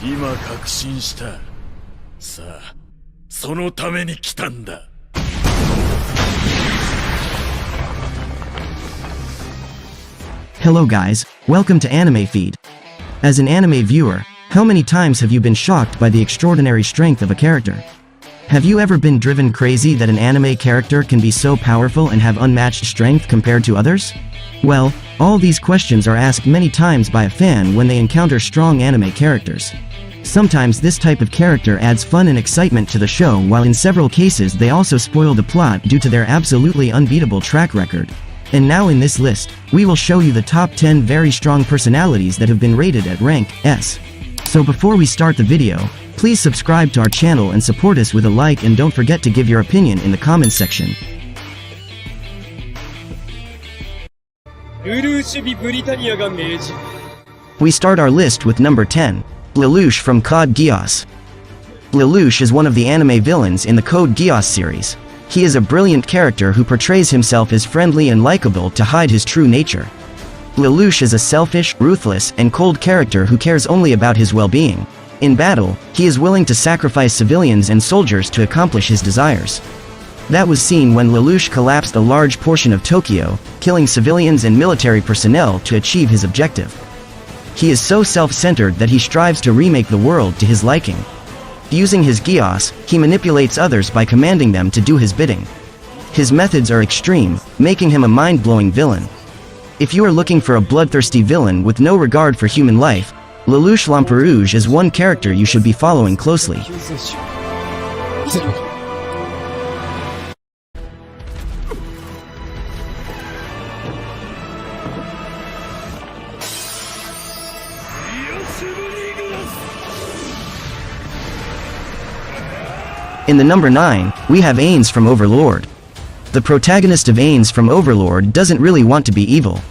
今確信した。さあ、そのために来たんだ。Hello guys, welcome to Anime Feed. As an anime viewer, how many times have you been shocked by the extraordinary strength of a character? Have you ever been driven crazy that an anime character can be so powerful and have unmatched strength compared to others? Well, all these questions are asked many times by a fan when they encounter strong anime characters. Sometimes this type of character adds fun and excitement to the show, while in several cases they also spoil the plot due to their absolutely unbeatable track record. And now in this list, we will show you the top 10 very strong personalities that have been rated at rank S. So before we start the video, please subscribe to our channel and support us with a like, and don't forget to give your opinion in the comments section. We start our list with number 10, Lelouch from Code Geass. Lelouch is one of the anime villains in the Code Geass series. He is a brilliant character who portrays himself as friendly and likable to hide his true nature. Lelouch is a selfish, ruthless, and cold character who cares only about his well-being. In battle, he is willing to sacrifice civilians and soldiers to accomplish his desires. That was seen when Lelouch collapsed a large portion of Tokyo, killing civilians and military personnel to achieve his objective. He is so self-centered that he strives to remake the world to his liking. Using his Geass, he manipulates others by commanding them to do his bidding. His methods are extreme, making him a mind-blowing villain. If you are looking for a bloodthirsty villain with no regard for human life, Lelouch Lamperouge is one character you should be following closely. In the number 9, we have Ains from Overlord. The protagonist of Ains from Overlord doesn't really want to be evil.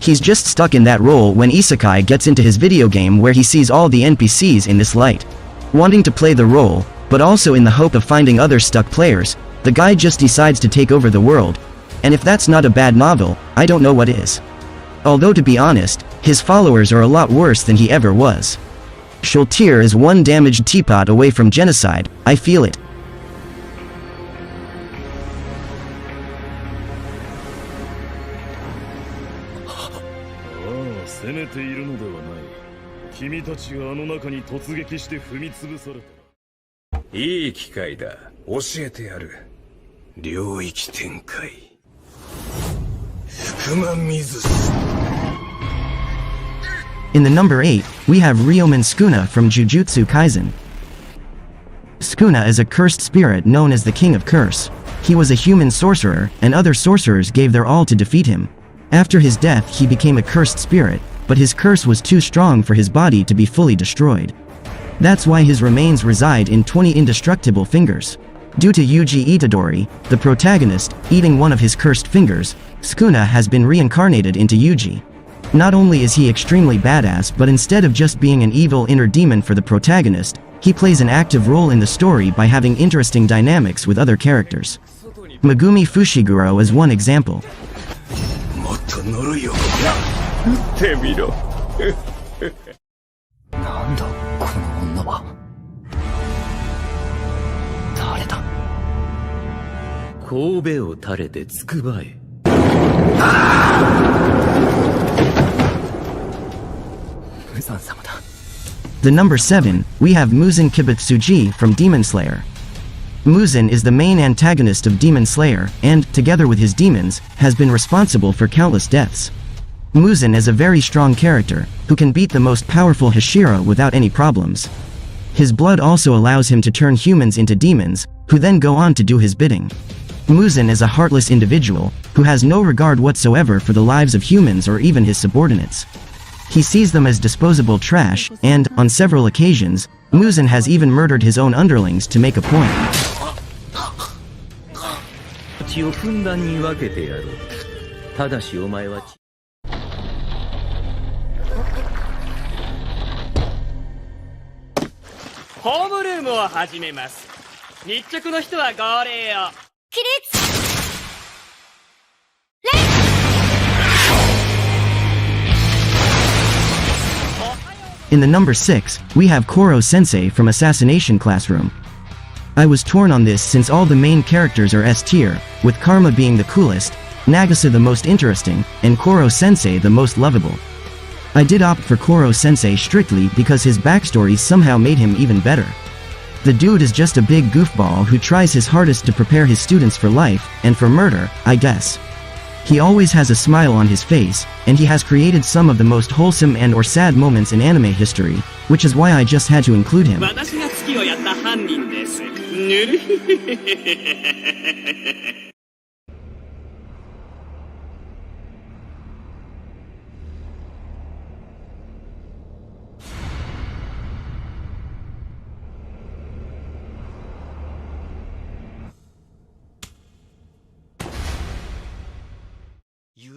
He's just stuck in that role when Isekai gets into his video game, where he sees all the NPCs in this light. Wanting to play the role, but also in the hope of finding other stuck players, the guy just decides to take over the world. And if that's not a bad novel, I don't know what is. Although to be honest, his followers are a lot worse than he ever was. Shultir is one damaged teapot away from genocide, I feel it. In the number 8, we have Ryomen Sukuna from Jujutsu Kaisen. Sukuna is a cursed spirit known as the King of Curse. He was a human sorcerer, and other sorcerers gave their all to defeat him. After his death, he became a cursed spirit, but his curse was too strong for his body to be fully destroyed. That's why his remains reside in 20 indestructible fingers. Due to Yuji Itadori, the protagonist, eating one of his cursed fingers, Sukuna has been reincarnated into Yuji. Not only is he extremely badass, but instead of just being an evil inner demon for the protagonist, he plays an active role in the story by having interesting dynamics with other characters. Megumi Fushiguro is one example. The number 7, we have Muzan Kibutsuji from Demon Slayer. Muzan is the main antagonist of Demon Slayer, and, together with his demons, has been responsible for countless deaths. Muzan is a very strong character, who can beat the most powerful Hashira without any problems. His blood also allows him to turn humans into demons, who then go on to do his bidding. Muzan is a heartless individual, who has no regard whatsoever for the lives of humans or even his subordinates. He sees them as disposable trash, and, on several occasions, Muzan has even murdered his own underlings to make a point. In the number 6, we have Koro-sensei from Assassination Classroom. I was torn on this since all the main characters are S tier, with Karma being the coolest, Nagisa the most interesting, and Koro-sensei the most lovable. I did opt for Koro-sensei strictly because his backstory somehow made him even better. The dude is just a big goofball who tries his hardest to prepare his students for life, and for murder, I guess. He always has a smile on his face, and he has created some of the most wholesome and or sad moments in anime history, which is why I just had to include him.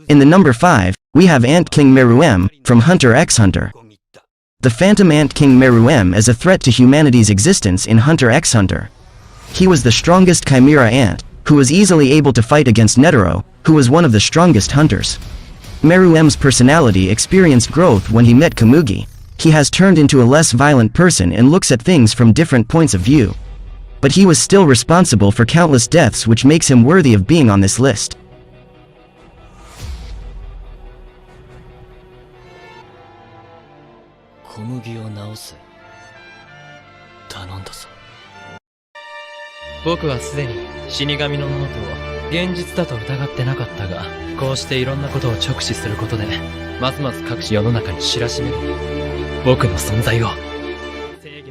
In the number 5, we have Ant King Meruem from Hunter x Hunter. The Phantom Ant King Meruem is a threat to humanity's existence in Hunter x Hunter. He was the strongest chimera ant, who was easily able to fight against Netero, who was one of the strongest hunters. Meruem's personality experienced growth when he met Komugi. He has turned into a less violent person and looks at things from different points of view. But he was still responsible for countless deaths, which makes him worthy of being on this list.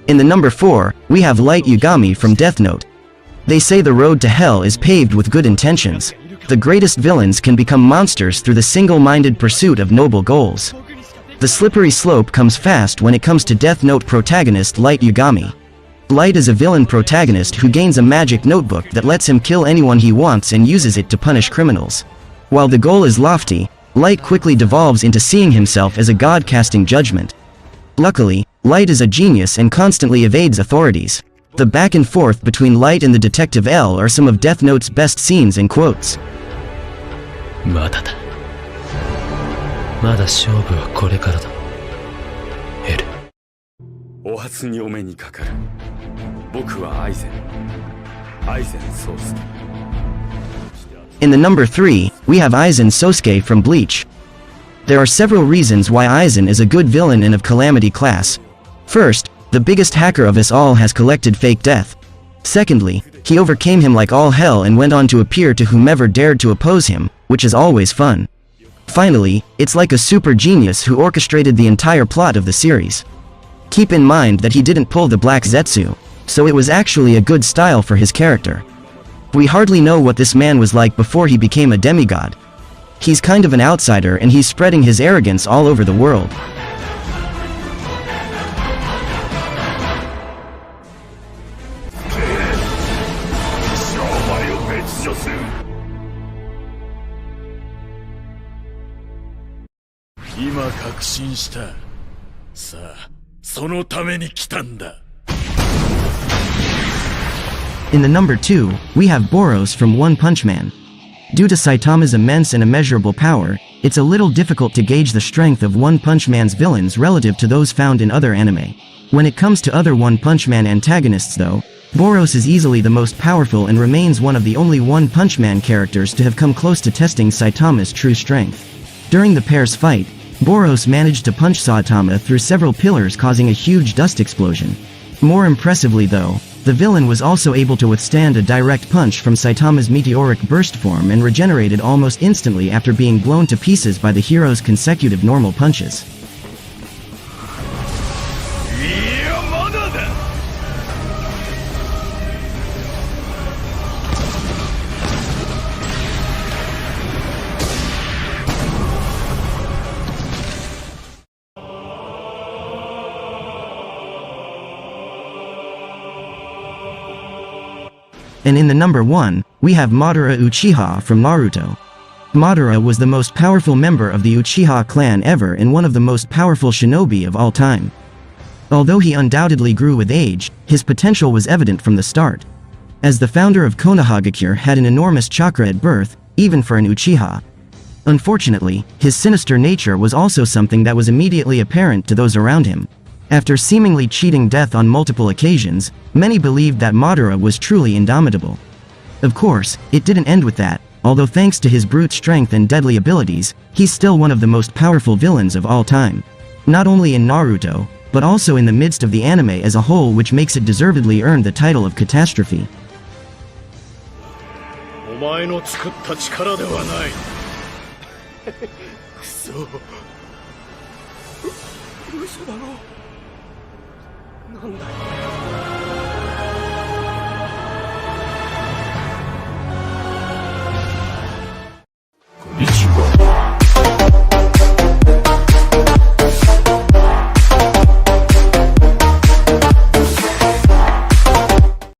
In the number 4, we have Light Yagami from Death Note. They say the road to hell is paved with good intentions. The greatest villains can become monsters through the single-minded pursuit of noble goals. The slippery slope comes fast when it comes to Death Note protagonist Light Yagami. Light is a villain protagonist who gains a magic notebook that lets him kill anyone he wants and uses it to punish criminals. While the goal is lofty, Light quickly devolves into seeing himself as a god casting judgment. Luckily, Light is a genius and constantly evades authorities. The back and forth between Light and the Detective L are some of Death Note's best scenes and quotes. In the number 3, we have Aizen Sosuke from Bleach. There are several reasons why Aizen is a good villain and of Calamity class. First, the biggest hacker of us all has collected fake death. Secondly, he overcame him like all hell and went on to appear to whomever dared to oppose him, which is always fun. Finally, it's like a super genius who orchestrated the entire plot of the series. Keep in mind that he didn't pull the Black Zetsu, so it was actually a good style for his character. We hardly know what this man was like before he became a demigod. He's kind of an outsider and he's spreading his arrogance all over the world. In the number 2, we have Boros from One Punch Man. Due to Saitama's immense and immeasurable power, it's a little difficult to gauge the strength of One Punch Man's villains relative to those found in other anime. When it comes to other One Punch Man antagonists though, Boros is easily the most powerful and remains one of the only One Punch Man characters to have come close to testing Saitama's true strength. During the pair's fight, Boros managed to punch Saitama through several pillars, causing a huge dust explosion. More impressively though, the villain was also able to withstand a direct punch from Saitama's meteoric burst form and regenerated almost instantly after being blown to pieces by the hero's consecutive normal punches. And in the number 1, we have Madara Uchiha from Naruto. Madara was the most powerful member of the Uchiha clan ever and one of the most powerful shinobi of all time. Although he undoubtedly grew with age, his potential was evident from the start. As the founder of Konohagakure had an enormous chakra at birth, even for an Uchiha. Unfortunately, his sinister nature was also something that was immediately apparent to those around him. After seemingly cheating death on multiple occasions, many believed that Madara was truly indomitable. Of course, it didn't end with that, although thanks to his brute strength and deadly abilities, he's still one of the most powerful villains of all time. Not only in Naruto, but also in the midst of the anime as a whole, which makes it deservedly earn the title of Catastrophe. お前の作った力ではないくそ嘘だろなんだよ